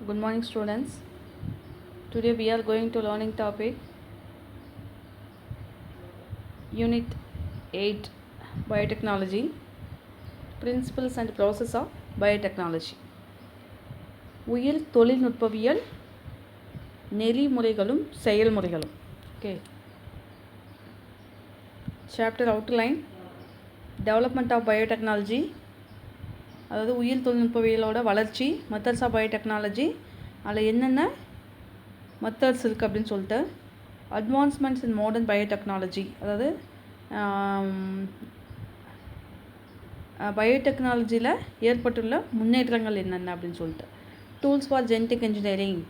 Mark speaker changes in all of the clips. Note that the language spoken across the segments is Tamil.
Speaker 1: Good morning, students. Today we are going to learning topic Unit 8 Biotechnology Principles and Process of Biotechnology. உயிர் தொழில்நுட்பவியல் நெறிமுறைகளும் செயல்முறைகளும். Okay. Chapter outline Development of Biotechnology, அதாவது உயிர் தொழில்நுட்பவியலோட வளர்ச்சி, மெத்தட்ஸ் ஆஃப் பயோடெக்னாலஜி, அதில் என்னென்ன மெத்தட்ஸ் இருக்குது அப்படின்னு சொல்லிட்டு, அட்வான்ஸ்மெண்ட்ஸ் இன் மாடர்ன் பயோடெக்னாலஜி, அதாவது பயோடெக்னாலஜியில் ஏற்பட்டுள்ள முன்னேற்றங்கள் என்னென்ன அப்படின்னு சொல்லிட்டு, டூல்ஸ் ஃபார் ஜெனடிக் இன்ஜினியரிங்,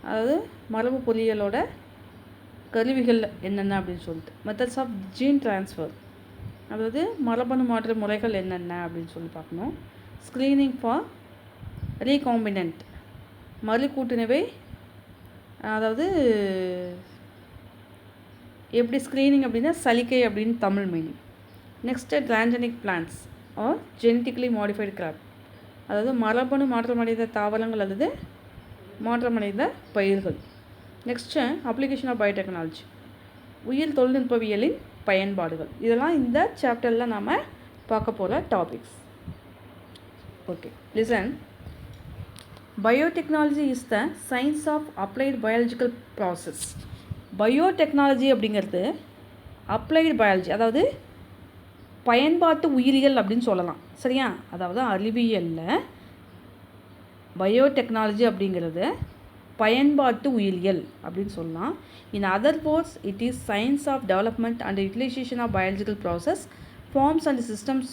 Speaker 1: அதாவது மரபு பொறியியலோட கருவிகள் என்னென்ன அப்படின்னு சொல்லிட்டு, மெத்தட்ஸ் ஆஃப் ஜீன் ட்ரான்ஸ்ஃபர், அதாவது மரபணு மாற்று முறைகள் என்னென்ன அப்படின்னு சொல்லி பார்க்கணும். ஸ்க்ரீனிங் ஃபார் ரீகாம்பினன்ட், மறு கூட்டுணவை, அதாவது எப்படி ஸ்க்ரீனிங் அப்படின்னா சலிக்கை அப்படின்னு Tamil meaning. Next transgenic plants are genetically modified crop, அதாவது மரபணு மாற்றமடைந்த தாவரங்கள் அல்லது மாற்றமடைந்த பயிர்கள். நெக்ஸ்ட்டு அப்ளிகேஷன் ஆஃப் பயோடெக்னாலஜி, உயிர் தொழில்நுட்பவியலின் பயன்பாடுகள். இதெல்லாம் இந்த சாப்டரில் நாம் பார்க்க போகிற topics. Okay, listen. Biotechnology is the science of applied biological process. Biotechnology அப்படிங்கிறது அப்ளைடு பயாலஜி, அதாவது பயன்பாட்டு உயிரியல் அப்படின்னு சொல்லலாம். சரியா? அதாவது அறிவியலில் பயோடெக்னாலஜி அப்படிங்கிறது பயன்பாட்டு உயிரியல் அப்படின்னு சொல்லலாம். In other words, it is science of development and utilisation of biological process, forms and systems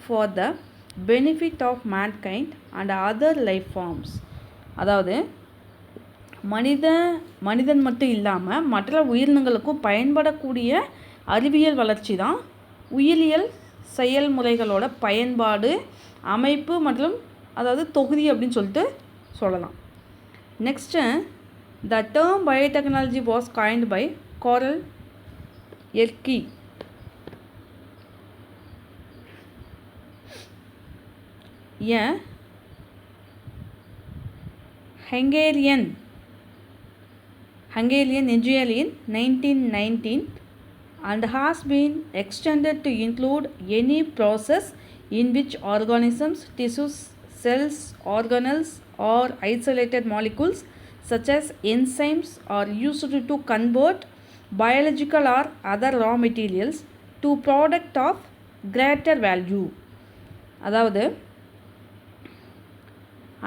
Speaker 1: for the benefit of mankind and other life forms. அதாவது மனிதன் மட்டும் இல்லாமல் மற்ற உயிரினங்களுக்கும் பயன்படக்கூடிய அறிவியல் வளர்ச்சி தான் உயிரியல் செயல்முறைகளோட பயன்பாடு, அமைப்பு மற்றும் அதாவது தொகுதி அப்படின்னு சொல்லிட்டு சொல்லலாம். Next, the term biotechnology was coined by Karl Yerke, a Hungarian engineer in 1919 and has been extended to include any process in which organisms, tissues, cells, organelles or isolated molecules such as enzymes are used to convert biological or other raw materials to product of greater value. அதாவது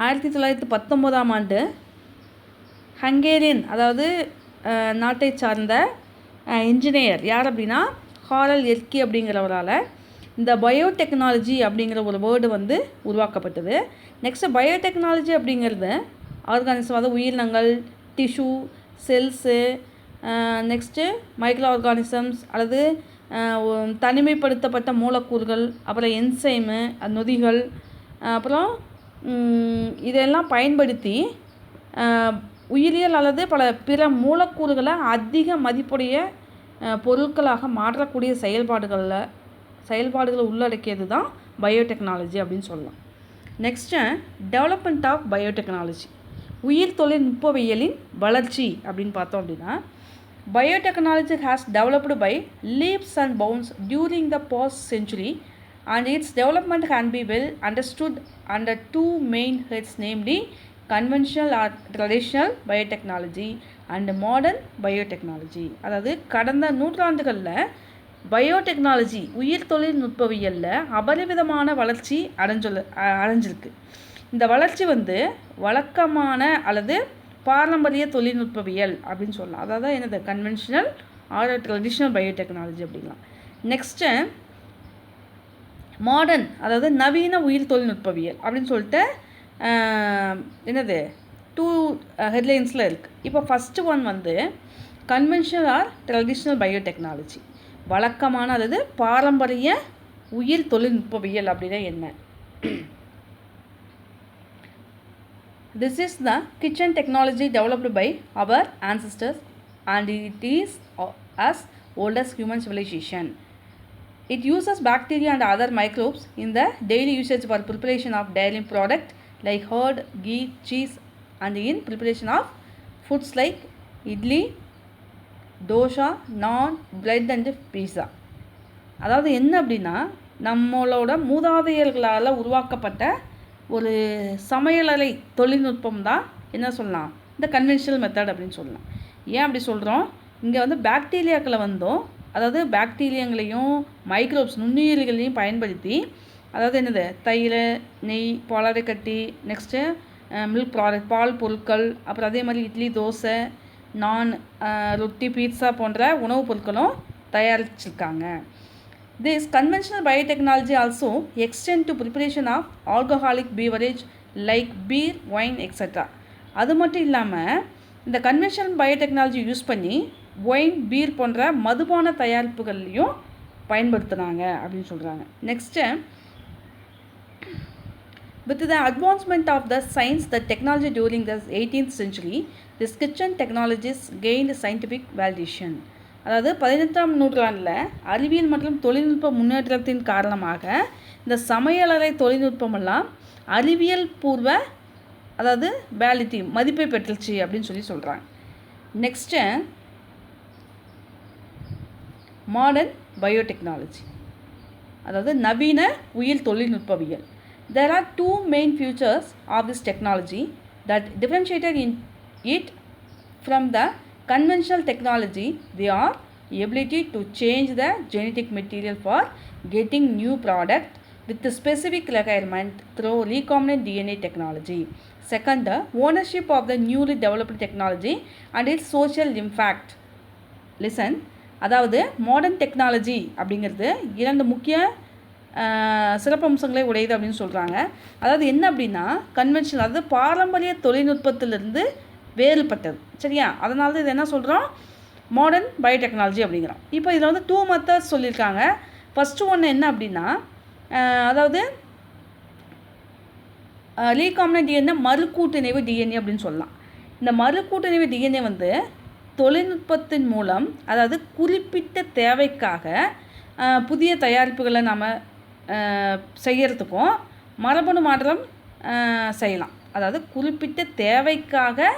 Speaker 1: 1919ஆம் ஆண்டு ஹங்கேரியன், அதாவது நாட்டை சார்ந்த இன்ஜினியர் யார் அப்படின்னா காரல் எர்கி அப்படிங்கிறவரால் இந்த பயோடெக்னாலஜி அப்படிங்கிற ஒரு வேர்டு வந்து உருவாக்கப்பட்டது. நெக்ஸ்ட்டு பயோடெக்னாலஜி அப்படிங்கிறது ஆர்கானிசம், அதாவது உயிரினங்கள், tissue, cells, next micro organisms அல்லது தனிமைப்படுத்தப்பட்ட மூலக்கூறுகள், அப்புறம் என்சைமு, நொதிகள், அப்புறம் இதெல்லாம் பயன்படுத்தி உயிரியல் அல்லது பல பிற மூலக்கூறுகளை அதிக மதிப்புடைய பொருட்களாக மாற்றக்கூடிய செயல்பாடுகளை உள்ளடக்கியது தான் பயோடெக்னாலஜி அப்படின்னு சொல்லலாம். நெக்ஸ்ட்டு, டெவலப்மெண்ட் ஆஃப் பயோடெக்னாலஜி, உயிர் தொழில்நுட்பவியலின் வளர்ச்சி அப்படின்னு பார்த்தோம் அப்படின்னா, biotechnology has developed by leaps and bounds during the past century and its development can be well understood under two main heads, namely conventional or traditional biotechnology and modern biotechnology. அதாவது கடந்த நூற்றாண்டுகளில் பயோடெக்னாலஜி உயிர் தொழில்நுட்பவியலில் அபரிவிதமான வளர்ச்சி அடைஞ்சிருக்கு. இந்த வளர்ச்சி வந்து வழக்கமான அல்லது பாரம்பரிய தொழில்நுட்பவியல் அப்படின்னு சொல்லலாம். அதாவது என்னது கன்வென்ஷனல் ஆர் ட்ரெடிஷ்னல் பயோடெக்னாலஜி அப்படிங்கலாம். நெக்ஸ்ட்டு மாடர்ன், அதாவது நவீன உயிர் தொழில்நுட்பவியல் அப்படின்னு சொல்லிட்டு என்னது 2 ஹெட்லைன்ஸில் இருக்குது. இப்போ ஃபஸ்ட்டு ஒன் வந்து கன்வென்ஷனல் ஆர் ட்ரெடிஷ்னல் பயோடெக்னாலஜி, வழக்கமான அல்லது பாரம்பரிய உயிர் தொழில்நுட்பவியல் அப்படின்னா என்ன? This is the kitchen technology developed by our ancestors and it is as old as human civilization. It uses bacteria and other microbes in the daily usage for preparation of dairy product like curd, ghee, cheese and in preparation of foods like idli, dosa, நான், பிரெட் அண்டு பீஸா. அதாவது என்ன அப்படின்னா, நம்மளோட மூதாதையர்களால் உருவாக்கப்பட்ட ஒரு சமையலறை தொழில்நுட்பம் தான் என்ன சொல்லலாம், இந்த கன்வென்ஷனல் மெத்தட் அப்படின்னு சொல்லலாம். ஏன் அப்படி சொல்கிறோம், இங்கே வந்து பாக்டீரியாக்களை வந்தோம், அதாவது பாக்டீரியாங்களையும் மைக்ரோப்ஸ் நுண்ணுயிர்களையும் பயன்படுத்தி, அதாவது என்னது தயிர், நெய், பாலாடை கட்டி, நெக்ஸ்ட்டு மில்க் ப்ராடக்ட், பால் பொருட்கள், அப்புறம் அதே மாதிரி இட்லி, தோசை, நான், ரொட்டி, பீட்சா போன்ற உணவுப் பொருட்களும் தயாரிச்சிருக்காங்க. This conventional biotechnology also extend to preparation of alcoholic beverage like beer, wine, etc. அது மட்டும் இல்லாமல் இந்த கன்வென்ஷனல் பயோடெக்னாலஜி யூஸ் பண்ணி ஒயின், பீர் போன்ற மதுபான தயாரிப்புகள்லையும் பயன்படுத்துகிறாங்க அப்படின்னு சொல்கிறாங்க. Next, with the advancement of the science, the technology during the 18th century, this kitchen technologies gained scientific validation. அதாவது 18ஆம் நூற்றாண்டில் அறிவியல் மற்றும் தொழில்நுட்ப முன்னேற்றத்தின் காரணமாக இந்த சமையலறை தொழில்நுட்பமெல்லாம் அறிவியல் பூர்வ, அதாவது வேலிட்டி மதிப்பை பெற்றுச்சு அப்படின்னு சொல்கிறாங்க. நெக்ஸ்ட்டு, மாடர்ன் பயோடெக்னாலஜி, அதாவது நவீன உயிர் தொழில்நுட்பவியல். There are two main features of this technology that differentiated in it from the conventional technology. They are ability to change the genetic material for getting new product with the specific requirement through recombinant DNA technology. Second, the ownership of the newly developed technology and its social impact. Listen, அதாவது மாடர்ன் டெக்னாலஜி அப்படிங்கிறது இரண்டு முக்கிய சிறப்பம்சங்களை உடையது அப்படின்னு சொல்கிறாங்க. அதாவது என்ன அப்படின்னா, கன்வென்ஷனல், அதாவது பாரம்பரிய தொழில்நுட்பத்திலிருந்து வேறுபட்டது. சரியா, அதனால தான் இது என்ன சொல்கிறோம், மாடர்ன் பயோடெக்னாலஜி அப்படிங்கிறோம். இப்போ இதில் வந்து 2 மெத்தட்ஸ் சொல்லியிருக்காங்க. ஃபஸ்ட்டு ஒன்று என்ன அப்படின்னா, அதாவது ரீகாம்பினன்ட் டிஎன்ஏ, மறுக்கூட்டிணைவு டிஎன்ஏ அப்படின்னு சொல்லலாம். இந்த மறுக்கூட்டிணைவு டிஎன்ஏ வந்து தொழில்நுட்பத்தின் மூலம், அதாவது குறிப்பிட்ட தேவைக்காக புதிய தயாரிப்புகளை நாம் செய்கிறதுக்கும் மரபணு மாற்றம் செய்யலாம். அதாவது குறிப்பிட்ட தேவைக்காக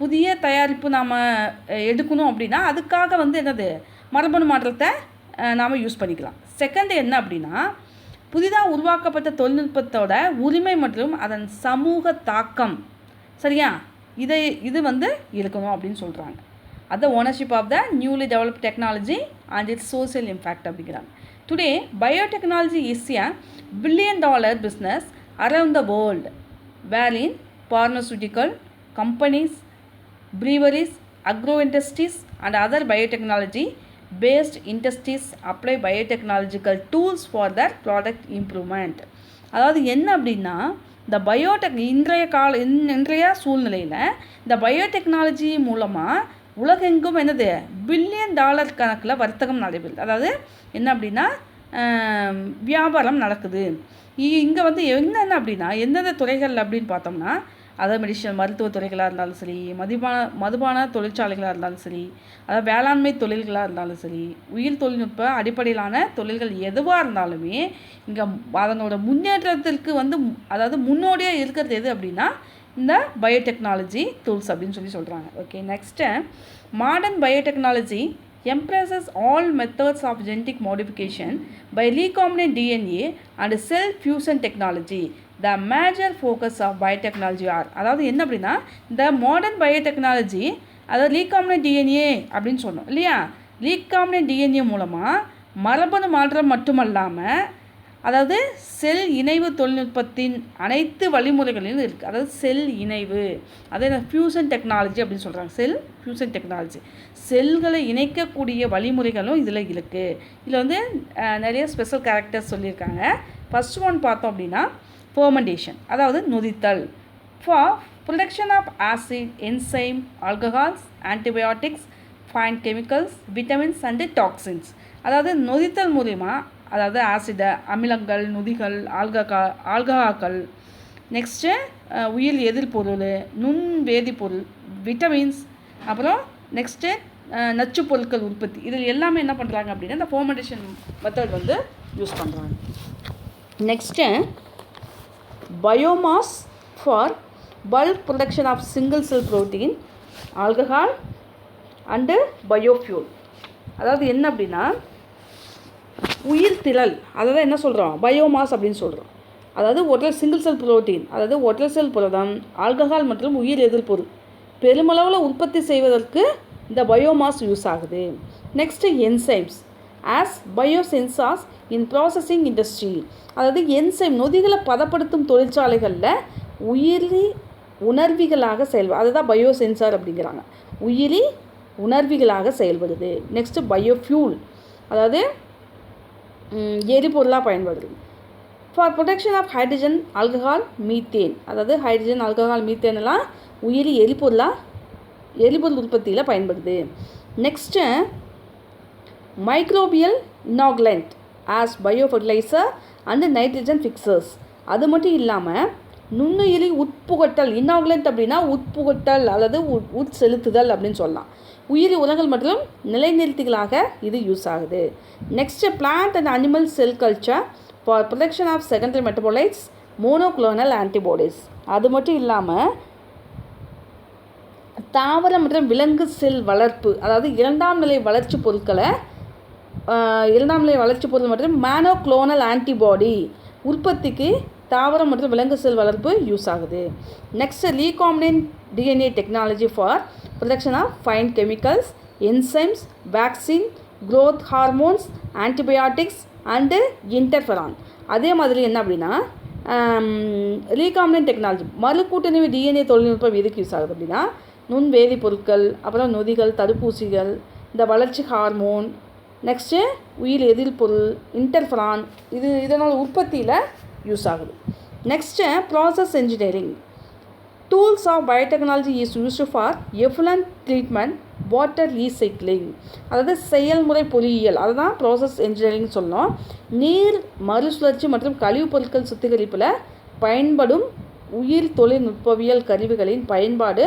Speaker 1: புதிய தயாரிப்பு நாம் எடுக்கணும் அப்படின்னா அதுக்காக வந்து என்னது மரபணு மாற்றத்தை நாம் யூஸ் பண்ணிக்கலாம். செகண்ட் என்ன அப்படின்னா, புதிதாக உருவாக்கப்பட்ட தொழில்நுட்பத்தோட உரிமை மற்றும் அதன் சமூக தாக்கம், சரியா, இது வந்து இருக்கணும் அப்படின்னு சொல்கிறாங்க. அது ownership of the newly developed technology and its social impact அப்படிங்கிறாங்க. Today biotechnology is a $1 billion business around the world, wherein pharmaceutical companies, breweries, agro-industries and other biotechnology-based industries apply biotechnological tools for their product improvement. அதாவது என்ன அப்படின்னா, இந்த இன்றைய சூழ்நிலையில் இந்த பயோடெக்னாலஜி மூலமாக உலகெங்கும் என்னது $1 பில்லியன் கணக்கில் வர்த்தகம் நடைபெறுது. அதாவது என்ன அப்படின்னா, வியாபாரம் நடக்குது. இங்கே வந்து என்னென்ன அப்படின்னா, எந்தெந்த துறைகள் அப்படின்னு பார்த்தோம்னா, அதாவது மெடிசன் மருத்துவ துறைகளாக இருந்தாலும் சரி, மதுபான தொழிற்சாலைகளாக இருந்தாலும் சரி, அதாவது வேளாண்மை தொழில்களாக இருந்தாலும் சரி, உயிர் தொழில்நுட்ப அடிப்படையிலான தொழில்கள் எதுவாக இருந்தாலுமே இங்கே அதனோட முன்னேற்றத்திற்கு வந்து, அதாவது முன்னோடியாக இருக்கிறது எது அப்படின்னா இந்த பயோடெக்னாலஜி டூல்ஸ் அப்படின்னு சொல்கிறாங்க. Okay, next, modern biotechnology embraces all methods of genetic modification by recombinant DNA and cell fusion technology. The major focus of biotechnology are, அதாவது என்ன அப்படின்னா, இந்த மாடர்ன் பயோடெக்னாலஜி, அதாவது ரீகாம்பினன்ட் டிஎன்ஏ அப்படின்னு சொன்னோம் இல்லையா, ரீகாம்பினன்ட் டிஎன்ஏ மூலமாக மரபணு மாற்றம் மட்டுமல்லாமல், அதாவது செல் இணைவு தொழில்நுட்பத்தின் அனைத்து வழிமுறைகளிலும் இருக்குது. அதாவது செல் இணைவு, அதே ஃபியூசன் டெக்னாலஜி அப்படின்னு சொல்கிறாங்க. செல் ஃபியூசன் டெக்னாலஜி, செல்களை இணைக்கக்கூடிய வழிமுறைகளும் இதில் இருக்குது. இதில் வந்து நிறைய ஸ்பெஷல் கேரக்டர்ஸ் சொல்லியிருக்காங்க. ஃபர்ஸ்ட் ஒன் பார்த்தோம் அப்படின்னா ஃபெர்மெண்டேஷன், அதாவது நொதித்தல், for production of acid, enzyme, alcohols, antibiotics, fine chemicals, vitamins and toxins. அதாவது நொதித்தல் மூலிமா, அதாவது ஆசிட, அமிலங்கள், நொதிகள், ஆல்கஹாக்கள், நெக்ஸ்ட்டு உயிர் எதிர்பொருள், நுண் வேதிப்பொருள், விட்டமின்ஸ், அப்புறம் நெக்ஸ்ட்டு நச்சு பொருட்கள் உற்பத்தி. இதில் எல்லாமே என்ன பண்ணுறாங்க அப்படின்னா இந்த ஃபெர்மெண்டேஷன் மெத்தட் வந்து யூஸ் பண்ணுறாங்க. Next, biomass for bulk production of single cell protein, alcohol and biofuel. அதாவது என்ன அப்படின்னா உயிர் திரள், அதாவது என்ன சொல்கிறோம், பயோமாஸ் அப்படின்னு சொல்கிறோம். அதாவது ஒற்றை சிங்கிள் செல் புரோட்டீன், அதாவது ஒற்றை செல் புரதம், ஆல்கஹால் மற்றும் உயிர் எதிர்ப்பொருள் பெருமளவில் உற்பத்தி செய்வதற்கு இந்த பயோமாஸ் யூஸ் ஆகுது. நெக்ஸ்ட்டு என்சைம்ஸ் ஆஸ் பயோசென்சார்ஸ் இன் ப்ராசஸிங் இண்டஸ்ட்ரி. அதாவது என்சைம் நொதிகளை பதப்படுத்தும் தொழிற்சாலைகளில் உயிரி உணர்விகளாக செயல்படும், அதுதான் பயோசென்சார் அப்படிங்கிறாங்க. உயிரி உணர்விகளாக செயல்படுது. நெக்ஸ்ட்டு பயோஃபியூல், அதாவது எரிபொருளாக பயன்படுது. For production of hydrogen, alcohol, methane. அதாவது ஹைட்ரஜன், ஆல்கஹால், மீத்தேனெல்லாம் உயிரி எரிபொருள் உற்பத்தியில் பயன்படுது. Next microbial inoculant as biofertilizer and nitrogen fixers. அது மட்டும் இல்லாமல் நுண்ணுயிரி உட்புகட்டல், இனாகுலண்ட் அப்படின்னா உட்புகட்டல் அல்லது உட்செலுத்துதல் அப்படின்னு சொல்லலாம். உயிரி உரங்கள் மற்றும் நிலைநிறுத்திகளாக இது யூஸ் ஆகுது. Next plant and animal cell culture for production of secondary metabolites, monoclonal antibodies. அது மட்டும் இல்லாமல் தாவர மற்றும் விலங்கு செல் வளர்ப்பு, அதாவது இரண்டாம் நிலை வளர்ச்சி பொருள் மற்றும் மோனோக்ளோனல் ஆன்டிபாடி உற்பத்திக்கு தாவரம் மற்றும் விலங்கு செல் வளர்ப்பு யூஸ் ஆகுது. Next recombinant DNA technology for production of fine chemicals, enzymes, vaccine, growth hormones, antibiotics and interferon. அதே மாதிரி என்ன அப்படின்னா ரீகாம்பினன்ட் டெக்னாலஜி மறுகூட்டணிவு டிஎன்ஏ தொழில்நுட்பம் எதுக்கு யூஸ் ஆகுது அப்படின்னா நுண் வேதிப்பொருட்கள், அப்புறம் நொதிகள், தடுப்பூசிகள், இந்த வளர்ச்சி ஹார்மோன், நெக்ஸ்ட்டு உயிர் எதிர்ப்பொருள், இன்டர்ஃபெரான், இதனால் உற்பத்தியில் யூஸ் ஆகுது. Next process engineering tools of biotechnology is used for effluent treatment, water recycling. அதாவது செயல்முறை பொறியியல், அதுதான் ப்ராசஸ் இன்ஜினியரிங் சொல்லணும். நீர் மறுசுழற்சி மற்றும் கழிவுப் பொருட்கள் சுத்திகரிப்பில் பயன்படும் உயிர் தொழில்நுட்பவியல் கருவிகளின் பயன்பாடு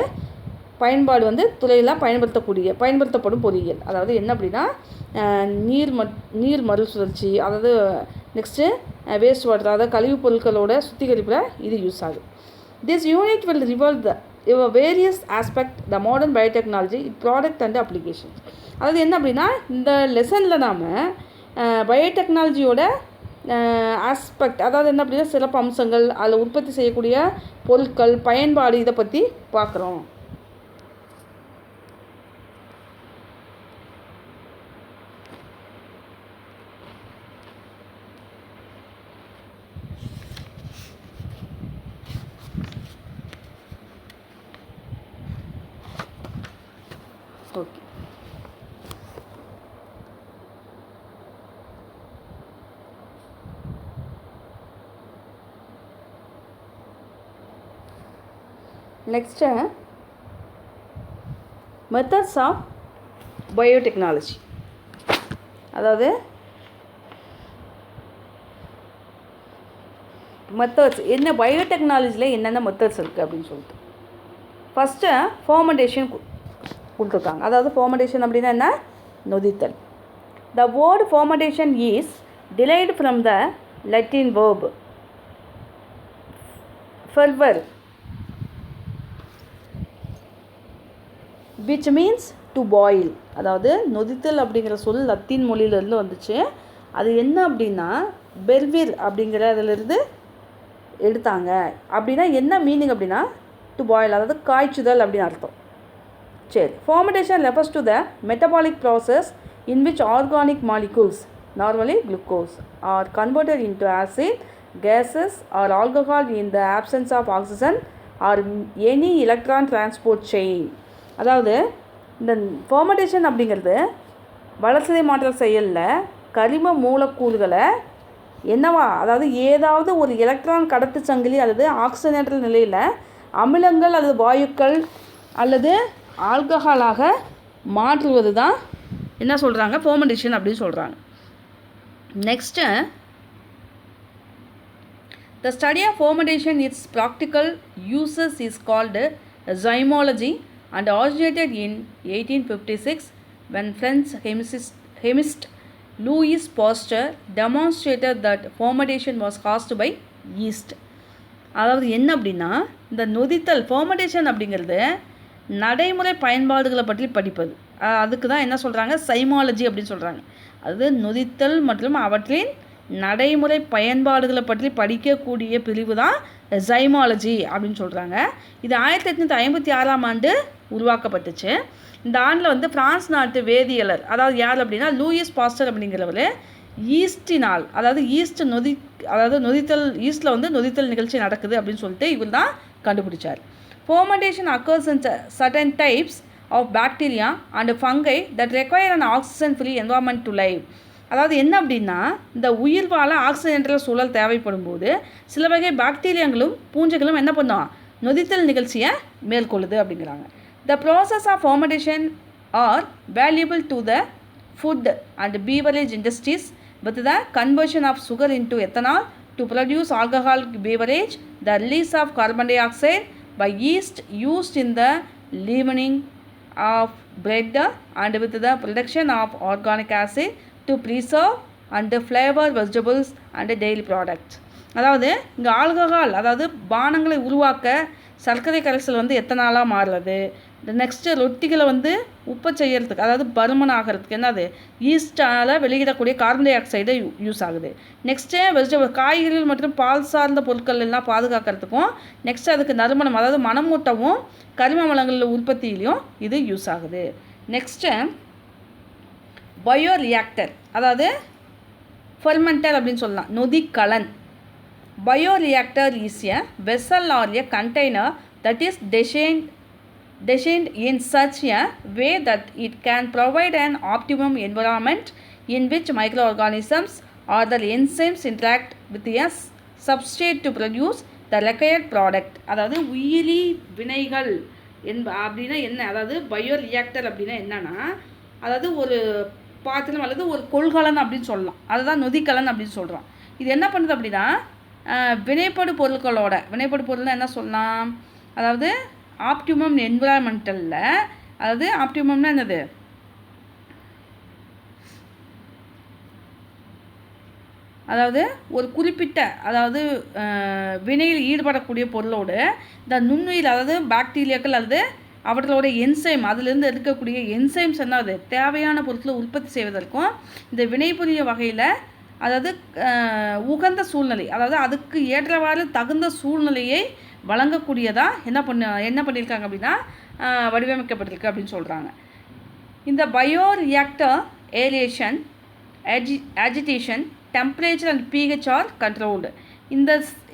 Speaker 1: வந்து துறையில் பயன்படுத்தப்படும் பொறியியல். அதாவது என்ன அப்படின்னா நீர் மறுசுழற்சி, அதாவது நெக்ஸ்ட்டு வேஸ்ட் வாட்டர், அதாவது கழிவுப் பொருட்களோட சுத்திகரிப்பில் இது யூஸ் ஆகுது. This unit will revolve the various aspect the modern biotechnology product and application. அதாவது என்ன அப்படின்னா இந்த லெசனில் நாம் பயோடெக்னாலஜியோட ஆஸ்பெக்ட், அதாவது என்ன அப்படின்னா சிறப்பு அம்சங்கள், அதில் உற்பத்தி செய்யக்கூடிய பொருட்கள், பயன்பாடு, இதை பற்றி பார்க்குறோம். Okay, next methods of biotechnology. அதாவது மெத்தட்ஸ் என்ன, பயோடெக்னாலஜியில் என்னென்ன மெத்தட்ஸ் இருக்குது அப்படின்னு சொல்லிட்டு ஃபஸ்ட்டு ஃபர்மெண்டேஷன் கொடுத்துருக்காங்க. அதாவது ஃபர்மெண்டேஷன் அப்படின்னா என்ன, நொதித்தல். The word fermentation is derived from the Latin verb fervor, which means to boil. அதாவது நொதித்தல் அப்படிங்கிற சொல் லத்தீன் மொழியிலேருந்து வந்துச்சு. அது என்ன அப்படின்னா பெர்விர் அப்படிங்கிற அதிலிருந்து எடுத்தாங்க. அப்படின்னா என்ன மீனிங் அப்படின்னா டு பாயில், அதாவது காய்ச்சுதல் அப்படின்னு அர்த்தம். சரி, fermentation refers to the metabolic process in which organic molecules, normally glucose, are converted into acid, gases or alcohol in the absence of oxygen or any electron transport chain. அதாவது இந்த fermentation அப்படிங்கிறது வளர்சிதை மாற்ற செயலில் கரிம மூலக்கூறுகளை என்னவா, அதாவது ஏதாவது ஒரு எலக்ட்ரான் கடத்து சங்கிலி அல்லது ஆக்சிஜனேற்ற நிலையில் அமிலங்கள் அல்லது வாயுக்கள் அல்லது ஆல்கஹாலாக மாற்றுவது தான் என்ன சொல்கிறாங்க, ஃபர்மெண்டேஷன் அப்படின்னு சொல்கிறாங்க. Next the study of fermentation its practical uses is called zymology and originated in 1856 when French chemist Louis Pasteur demonstrated that fermentation was caused by yeast. அதாவது என்ன அப்படின்னா இந்த நொதித்தல் ஃபெர்மெண்டேஷன் அப்படிங்கிறது நடைமுறை பயன்பாடுகளை பற்றி படிப்பது. அதுக்கு தான் என்ன சொல்கிறாங்க, சைமாலஜி அப்படின்னு சொல்கிறாங்க. அது நொதித்தல் மற்றும் அவற்றின் நடைமுறை பயன்பாடுகளை பற்றி படிக்கக்கூடிய பிரிவு தான் சைமாலஜி அப்படின்னு சொல்கிறாங்க. இது 1856ஆம் ஆண்டு உருவாக்கப்பட்டுச்சு. இந்த ஆண்டில் வந்து பிரான்ஸ் நாட்டு வேதியியலர், அதாவது யார் அப்படின்னா லூயிஸ் பாஸ்டர் அப்படிங்கிறவர், ஈஸ்டினால், அதாவது நொதித்தல், ஈஸ்டில் வந்து நொதித்தல் நிகழ்ச்சி நடக்குது அப்படின்னு சொல்லிட்டு இவர் தான் கண்டுபிடிச்சார். Fermentation occurs in certain types of bacteria and fungi that require an oxygen-free environment to live. அதாவது என்ன அப்படின்னா, இந்த உயிர் வாழ ஆக்சிஜனற்ற சூழல் தேவைப்படும் போது சில வகை பாக்டீரியாங்களும் பூஞ்சைகளும் என்ன பண்ணும், நொதித்தல் நிகழ்ச்சியை மேற்கொள்ளுது அப்படிங்கிறாங்க. The process of fermentation are valuable to the food and beverage industries with the conversion of sugar into ethanol to produce alcoholic beverage, the release of carbon dioxide by yeast used in the leavening of bread and with the production of organic acid to preserve and flavor vegetables and dairy products. அதாவது இங்கே ஆல்கஹால், அதாவது பானங்களை உருவாக்க சர்க்கரை கரைசல் வந்து எத்தனாலாக மாறுறது. நெக்ஸ்ட்டு ரொட்டிகளை வந்து உப்பை செய்யறதுக்கு, அதாவது பருமன் ஆகிறதுக்கு என்னது, ஈஸ்டால் வெளியிடக்கூடிய கார்பன் டை ஆக்சைடு யூஸ் ஆகுது. நெக்ஸ்ட்டு வெஜிடபிள், காய்கறிகள் மற்றும் பால் சார்ந்த பொருட்கள் எல்லாம் பாதுகாக்கிறதுக்கும், நெக்ஸ்ட்டு அதுக்கு நறுமணம், அதாவது மணமூட்டவும் கரிம வளங்கள் உற்பத்தியிலையும் இது யூஸ் ஆகுது. நெக்ஸ்ட்டு பயோ ரியாக்டர், அதாவது ஃபெர்மெண்டர் அப்படின்னு சொல்லலாம், நொதிக்கலன். Bioreactor is a vessel or a container that is designed in such a way that it can provide an optimum environment in which microorganisms or the enzymes interact with a substrate to produce the required product. அதாவது உயிரி வினைகள் அப்படின்னா என்ன, அதாவது பயோரியாக்டர் அப்படின்னா என்னன்னா, அதாவது ஒரு பாத்திரம் அல்லது ஒரு கொள்கலன் அப்படின்னு சொல்லலாம், அதுதான் நொதிக்கலன் அப்படின்னு சொல்கிறோம். இது என்ன பண்ணுது அப்படின்னா, வினைப்படு பொருள்னால் என்ன சொல்லலாம், அதாவது ஆப்டிமம் என்விரான்மெண்டலில், அதாவது ஆப்டிமம்னா என்னது, அதாவது ஒரு குறிப்பிட்ட, அதாவது வினையில் ஈடுபடக்கூடிய பொருளோடு இந்த நுண்ணுயிர், அதாவது பாக்டீரியாக்கள் அல்லது அவர்களோட என்சைம், அதிலிருந்து இருக்கக்கூடிய என்சைம்ஸ் என்னது தேவையான பொருட்களை உற்பத்தி செய்வதற்கும் இந்த வினைபுரிய வகையில், அதாவது உகந்த சூழ்நிலை, அதாவது அதுக்கு ஏற்றவாறு தகுந்த சூழ்நிலையை வழங்கக்கூடியதாக என்ன பண்ணியிருக்காங்க அப்படின்னா வடிவமைக்கப்பட்டிருக்கு அப்படின்னு சொல்கிறாங்க. இந்த bioreactor aeration, agitation, temperature and pH are controlled.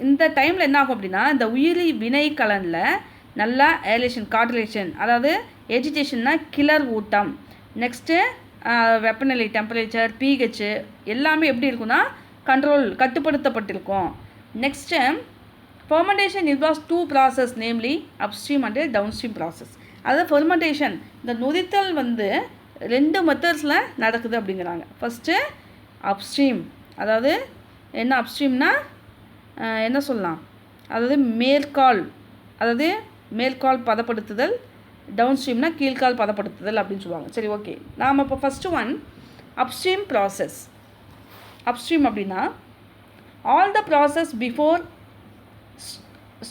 Speaker 1: இந்த டைமில் என்ன ஆகும் அப்படின்னா, இந்த உயிரி வினை கலனில் நல்லா ஏரியேஷன், கார்டிலேஷன், அதாவது எஜிடேஷன்னா கிளர் ஊட்டம், நெக்ஸ்ட்டு வெப்பநிலை, டெம்பரேச்சர், pH எல்லாமே எப்படி இருக்குன்னா கட்டுப்படுத்தப்பட்டிருக்கும். Next fermentation involves 2 process, namely upstream and downstream process. அதாவது ஃபெர்மெண்டேஷன், இந்த நொதித்தல் வந்து 2 மெத்தட்ஸில் நடக்குது அப்படிங்கிறாங்க. ஃபஸ்ட்டு அப்ஸ்ட்ரீம், அதாவது என்ன அப்ஸ்ட்ரீம்னா என்ன சொல்லலாம், அதாவது மேல்கால் பதப்படுத்துதல், டவுன்ஸ்ட்ரீம்னா கீழ்கால் பதப்படுத்துதல் அப்படின்னு சொல்லுவாங்க. சரி, ஓகே. நாம் இப்போ first one upstream process. Upstream அப்படின்னா all the process before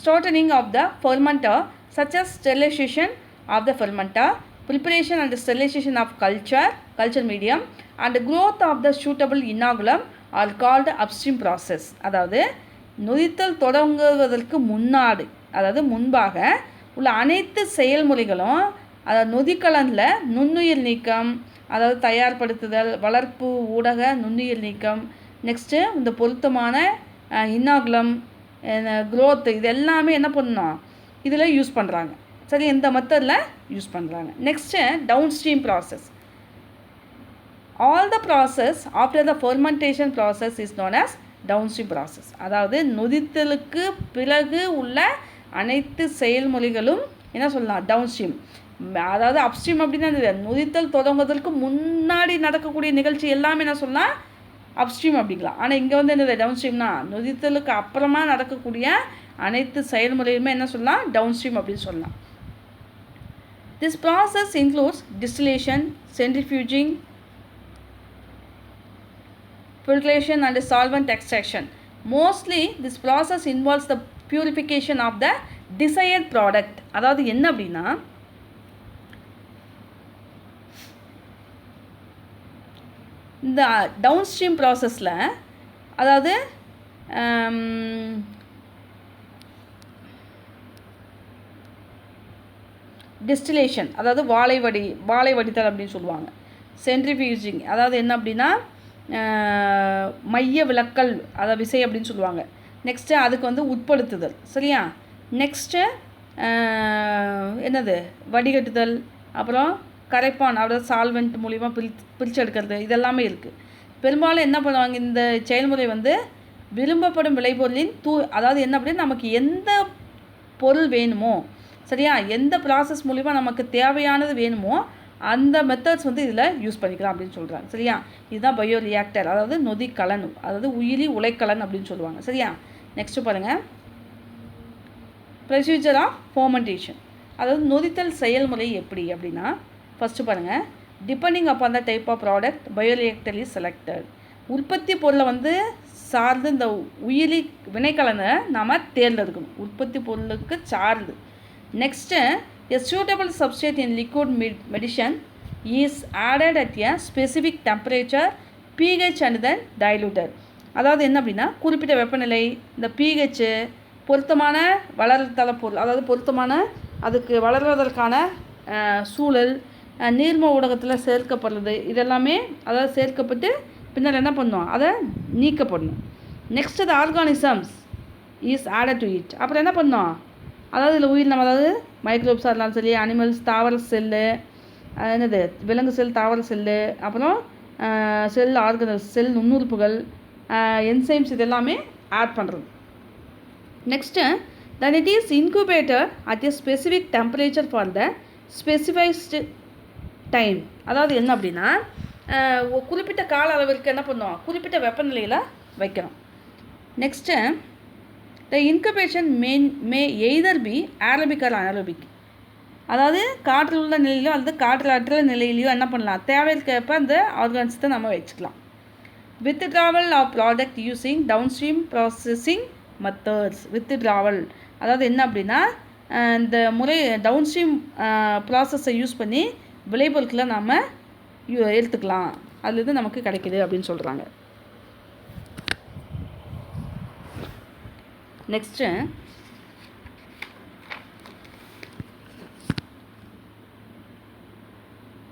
Speaker 1: shortening of the fermenter, such as sterilization of the fermenter, preparation and sterilization of culture medium, and growth of the suitable inoculum are called upstream process. அதாவது நொதித்தல் தொடங்குவதற்கு முன்பாக உள்ள அனைத்து செயல்முறைகளும், அதாவது நொதிக்கலனில் நுண்ணுயிர் நீக்கம், அதாவது தயார்படுத்துதல், வளர்ப்பு ஊடக நுண்ணுயிர் நீக்கம், நெக்ஸ்ட்டு இந்த பொருத்தமான இன்னாகுலம், க்ரோத், இது எல்லாமே என்ன பண்ணணும் இதில் யூஸ் பண்ணுறாங்க. சரி, இந்த மெத்தடில் யூஸ் பண்ணுறாங்க. Next downstream process. All the process after the fermentation process is known as downstream process. அதாவது நொதித்தலுக்கு பிறகு உள்ள அனைத்து செயல்முறைகளும் என்ன சொல்லலாம் டவுன் ஸ்ட்ரீம். அதாவது அப்ஸ்ட்ரீம் அப்படின்னா நொதித்தல் தொடங்குவதற்கு முன்னாடி நடக்கக்கூடிய நிகழ்ச்சி எல்லாமே என்ன சொல்லலாம் அப்ஸ்ட்ரீம் அப்படிங்களா. ஆனால் இங்கே வந்து என்னது டவுன் ஸ்ட்ரீம்னா நொதித்தலுக்கு அப்புறமா நடக்கக்கூடிய அனைத்து செயல்முறையுமே என்ன சொல்லலாம் டவுன் ஸ்ட்ரீம் அப்படின்னு சொல்லலாம். This process includes distillation, centrifuging, filtration and solvent extraction. Mostly this process involves the purification of the desired product. அதாவது என்ன அப்படின்னா, இந்த டவுன் ஸ்ட்ரீம் ப்ராசஸில், அதாவது டிஸ்டிலேஷன், அதாவது வாழை வடித்தல் அப்படின்னு சொல்லுவாங்க. சென்ட்ரிஃபியூஜிங், அதாவது என்ன அப்படின்னா மைய விலக்கல், அதாவது விசை அப்படின்னு சொல்லுவாங்க. நெக்ஸ்ட்டு அதுக்கு வந்து உட்படுத்துதல். சரியா? நெக்ஸ்ட்டு என்னது வடிகட்டுதல், அப்புறம் கரைப்பான், அதாவது சால்வெண்ட் மூலிமா பிரித்து எடுக்கிறது, இதெல்லாமே இருக்குது. பெரும்பாலும் என்ன பண்ணுவாங்க, இந்த செயல்முறை வந்து விரும்பப்படும் விளைபொருளின் அதாவது என்ன அப்படின்னா நமக்கு எந்த பொருள் வேணுமோ, சரியா, எந்த ப்ராசஸ் மூலிமா நமக்கு தேவையானது வேணுமோ அந்த மெத்தட்ஸ் வந்து இதில் யூஸ் பண்ணிக்கலாம் அப்படின்னு சொல்கிறாங்க. சரியா? இதுதான் பயோ ரியாக்டர், அதாவது நொதிக்கலன், அதாவது உயிரி உலைக்கலன் அப்படின்னு சொல்லுவாங்க. சரியா? நெக்ஸ்ட்டு பாருங்கள், ப்ரொசீஜர் ஆஃப் ஃபர்மெண்டேஷன், அதாவது நொதித்தல் செயல்முறை எப்படி அப்படின்னா, ஃபஸ்ட்டு பாருங்கள், depending upon the type of product bioreactor is selected. உற்பத்தி பொருளை வந்து சார்ந்து இந்த உயிரி வினைக்கலனை நாம் தேர்ந்தெடுக்கணும், உற்பத்தி பொருளுக்கு சார்ந்து. Next, a suitable substrate in liquid medicine is added at a specific temperature, pH and then diluted. அதாவது என்ன அப்படின்னா, குறிப்பிட்ட வெப்பநிலை, இந்த pH, பொருத்தமான வளர்தள பொருள், அதாவது பொருத்தமான அதுக்கு வளர்வதற்கான சூழல், நீர்ம ஊடகத்தில் சேர்க்கப்படுறது, இதெல்லாமே அதாவது சேர்க்கப்பட்டு பின்னர் என்ன பண்ணணும், அதை நீக்கப்படணும். Next, the organisms is added to it. அப்புறம் என்ன பண்ணோம், அதாவது இதில் உயிரினம், அதாவது மைக்ரோப்ஸாக இருந்தாலும் சரி, அனிமல்ஸ், தாவர செல்லு, என்னது விலங்கு செல், தாவர செல்லு, அப்புறம் செல் ஆர்கனல்ஸ், செல் நுண்ணுறுப்புகள், என்சைம்ஸ், இதெல்லாமே ஆட் பண்ணுறது. Next, then it is incubated at a specific temperature for the specified time. அதாவது என்ன அப்படின்னா, குறிப்பிட்ட கால அளவிற்கு என்ன பண்ணுவோம், குறிப்பிட்ட வெப்பநிலையில் வைக்கணும். Next, the incubation may either be aerobic or anaerobic. அதாவது காற்றில் உள்ள நிலையிலையோ அல்லது காற்றற்ற நிலையிலையோ என்ன பண்ணலாம், தேவைக்கேற்ப அந்த ஆர்கானிசத்தை நம்ம வச்சுக்கலாம். withdrawal of product using downstream processing methods. withdrawal அதாவது என்ன அப்படின்னா, இந்த முறை டவுன்ஸ்ட்ரீம் ப்ராசஸை யூஸ் பண்ணி விளைபொருட்களை நாம் எடுத்துக்கலாம், அதுலேருந்து நமக்கு கிடைக்கிது அப்படின்னு சொல்கிறாங்க. Next,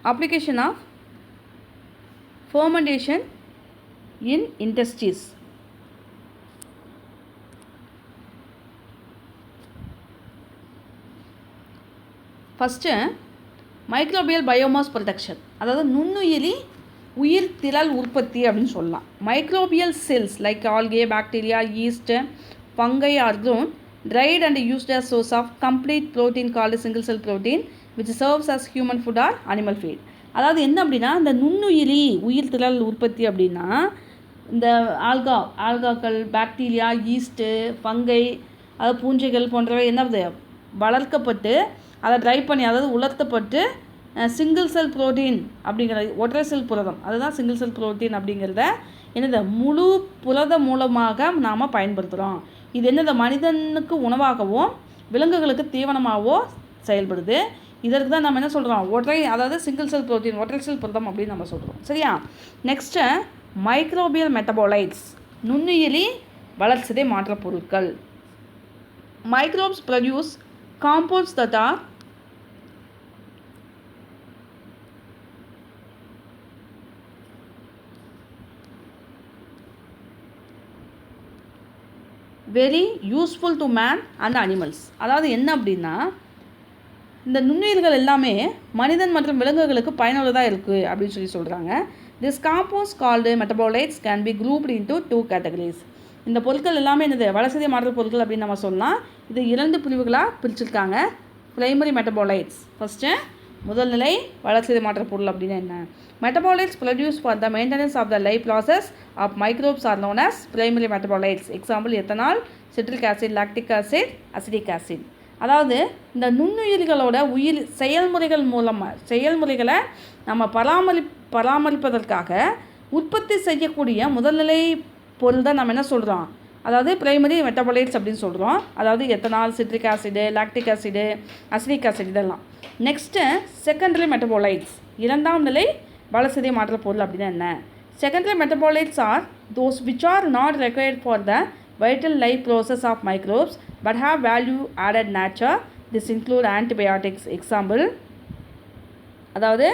Speaker 1: application of fermentation in industries. First, microbial biomass production, அதாவது நுண்ணுயிரி உயிர் திரள் உற்பத்தி அப்படின்னு சொல்லலாம். Microbial cells like algae, bacteria, yeast, fungi are grown, dried and used as source of complete protein called single cell protein which serves as human food or animal feed. அதாவது என்ன அப்படின்னா, இந்த நுண்ணுயிரி உயிர் திரள் உற்பத்தி அப்படின்னா இந்த ஆல்காக்கள், பாக்டீரியா, ஈஸ்ட்டு, ஃபங்கை, அதாவது பூஞ்சைகள் போன்றவை என்னது வளர்க்கப்பட்டு அதை ட்ரை பண்ணி, அதாவது உலர்த்தப்பட்டு சிங்கிள் செல் புரோட்டீன் அப்படிங்கிறது, ஒற்றை செல் புரதம், அதுதான் சிங்கிள் செல் புரோட்டீன் அப்படிங்கிறத என்னது முழு புரத மூலமாக நாம் பயன்படுத்துகிறோம். இது என்னது மனிதனுக்கு உணவாகவோ விலங்குகளுக்கு தீவனமாகவோ செயல்படுது. இதற்கு தான் நம்ம என்ன சொல்கிறோம், அதாவது சிங்கிள் செல் புரோட்டீன், ஒற்றை செல் புரதம் அப்படின்னு நம்ம சொல்கிறோம். சரியா? நெக்ஸ்ட்டு, மைக்ரோபியல் மெட்டபாலைட்ஸ், நுண்ணுயிரி வளர்சிதை மாற்ற பொருட்கள். Microbes produce compounds that are very useful to man and animals. அதாவது என்ன அப்படின்னா, இந்த நுண்ணுயிர்கள் எல்லாமே மனிதன் மற்றும் விலங்குகளுக்கு பயனுள்ளதாக இருக்குது அப்படின்னு சொல்கிறாங்க. This compounds called metabolites can be grouped into two categories. இந்த பொருட்கள் எல்லாமே என்னது வளர்சிதை மாற்ற பொருட்கள் அப்படின்னு நம்ம சொல்லலாம். இது 2 பிரிவுகளாக பிரிச்சிருக்காங்க. பிரைமரி மெட்டபாலைட்ஸ், ஃபஸ்ட்டு முதல் நிலை வளர்சிதை மாற்ற பொருள் அப்படின்னா என்ன, metabolites produce for the maintenance of the life process of microbes are known as primary metabolites. Example ethanol, citric acid, lactic acid, acetic acid. அதாவது இந்த நுண்ணுயிர்களோட செயல்முறைகளை நம்ம பராமரிப்பதற்காக உற்பத்தி செய்யக்கூடிய முதல்நிலை பொருள் தான் நம்ம என்ன சொல்கிறோம், அதாவது பிரைமரி மெட்டபாலைட்ஸ் அப்படின்னு சொல்கிறோம். அதாவது ethanol, citric acid, lactic acid, acetic acid இதெல்லாம். நெக்ஸ்ட்டு செகண்டரி மெட்டபாலைட்ஸ், இரண்டாம் நிலை வளர்சிதை மாற்ற பொருள் அப்படின்னா என்ன? Secondary metabolites are those which are not required for the vital life process of microbes but have value added nature. This include antibiotics. Example, அதாவது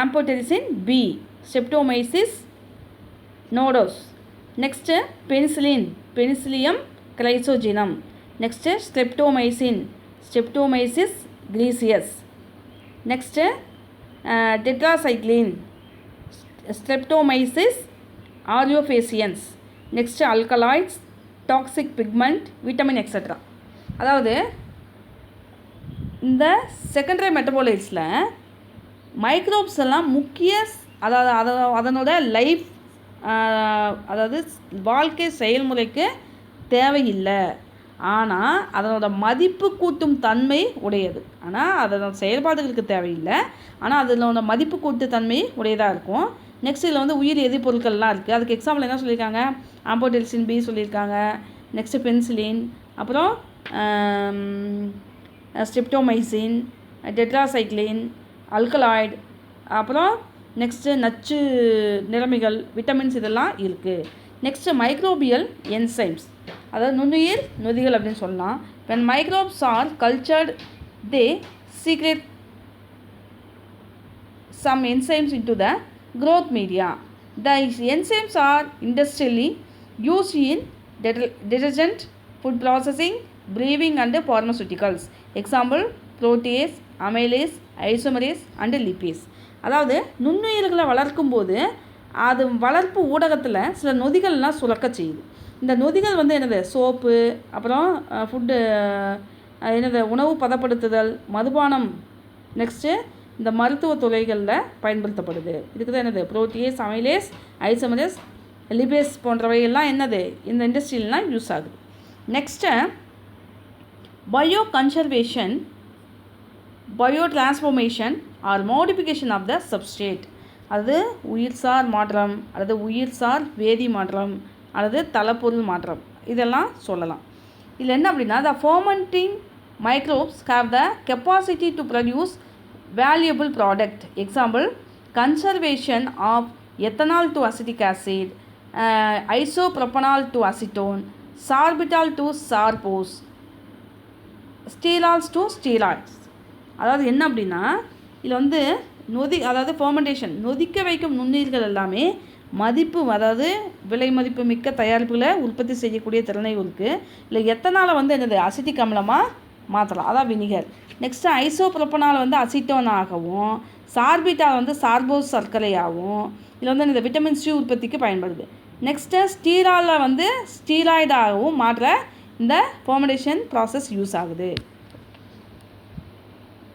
Speaker 1: amphotericin B, Streptomyces nodosus. Next Penicillium chrysogenum. Next Streptomyces griseus. Next tetracycline, Streptomyces aureofaciens. Next alkaloids, toxic pigment, vitamin etc. அதாவது இந்த செகண்டரி மெட்டபாலைட்ஸில் மைக்ரோப்ஸ் எல்லாம் முக்கிய அதனோட லைஃப் அதாவது வாழ்க்கை செயல்முறைக்கு தேவையில்லை, ஆனால் அதனோட மதிப்பு கூட்டும் தன்மை உடையது. ஆனால் அதனோட செயல்பாடுகளுக்கு தேவையில்லை, ஆனால் அதனோட மதிப்பு கூட்டு தன்மை உடையதாக இருக்கும். நெக்ஸ்ட் இதில் வந்து உயிர் எதிர்பொருட்கள்லாம் இருக்குது. அதுக்கு எக்ஸாம்பிள் என்ன சொல்லியிருக்காங்க? ஆம்போடெரிசின் பி சொல்லியிருக்காங்க. நெக்ஸ்ட்டு பென்சிலின், அப்புறம் ஸ்ட்ரெப்டோமைசின், டெட்ராசைக்ளின், அல்கலாய்டு, அப்புறம் நெக்ஸ்ட்டு நச்சு நிறமிகள், விட்டமின்ஸ் இதெல்லாம் இருக்குது. நெக்ஸ்ட்டு மைக்ரோபியல் என்சைம்ஸ், அதாவது நுண்ணுயிர் நொதிகள் அப்படின்னு சொல்லலாம். when microbes are cultured they secrete some enzymes into the growth media. The enzymes are industrially used in detergent, food processing, brewing and pharmaceuticals. Example, protease, amylase, isomerase and lipase. அதாவது நுண்ணுயிர்களை வளர்க்கும்போது அது வளர்ப்பு ஊடகத்தில் சில நொதிகள்லாம் சுரக்க செய்யுது. இந்த நொதிகள் வந்து என்னது? சோப்பு, அப்புறம் ஃபுட்டு என்னது, உணவு பதப்படுத்துதல், மதுபானம், நெக்ஸ்ட்டு இந்த மருத்துவ துறைகளில் பயன்படுத்தப்படுது. இதுக்கு தான் என்னது? புரோட்டியேஸ், அமைலேஸ், ஐசோமரேஸ், லிபேஸ் போன்றவையெல்லாம் என்னது? இந்த இண்டஸ்ட்ரியிலாம் யூஸ் ஆகுது. Next bio conservation, bio transformation or modification of the substrate. அது உயிர்சார் மாற்றம் அல்லது உயிர்சார் வேதி மாற்றம் அல்லது தளப்பொருள் மாற்றம் இதெல்லாம் சொல்லலாம். இதில் என்ன அப்படின்னா, the fermenting microbes have the capacity to produce valuable product. Example, conservation of ethanol to acetic acid, isopropanol to acetone, sorbitol to sorbose, sterols to steroids. அதாவது என்ன அப்படின்னா, இதில் வந்து அதாவது ஃபர்மெண்டேஷன், நொதிக்க வைக்கும் நுண்ணுயிர்கள் எல்லாமே மதிப்பு, அதாவது விலை மதிப்பு மிக்க தயாரிப்புகளை உற்பத்தி செய்யக்கூடிய திறனை இருக்குது. இல்லை எத்தனால் வந்து என்னது? அசிட்டிக் அமிலமாக மாற்றலாம், அதான் வினிகர். நெக்ஸ்ட்டு ஐசோப்ரோபனால் வந்து அசிட்டோனாகவும், சார்பிட்டால் வந்து சார்போஸ் சர்க்கரையாகவும், இதில் வந்து இந்த விட்டமின் சி உற்பத்திக்கு பயன்படுது. நெக்ஸ்ட்டு ஸ்டீராலில் வந்து ஸ்டீராய்டாகவும் மாற்ற இந்த ஃபர்மெண்டேஷன் ப்ராசஸ் யூஸ் ஆகுது.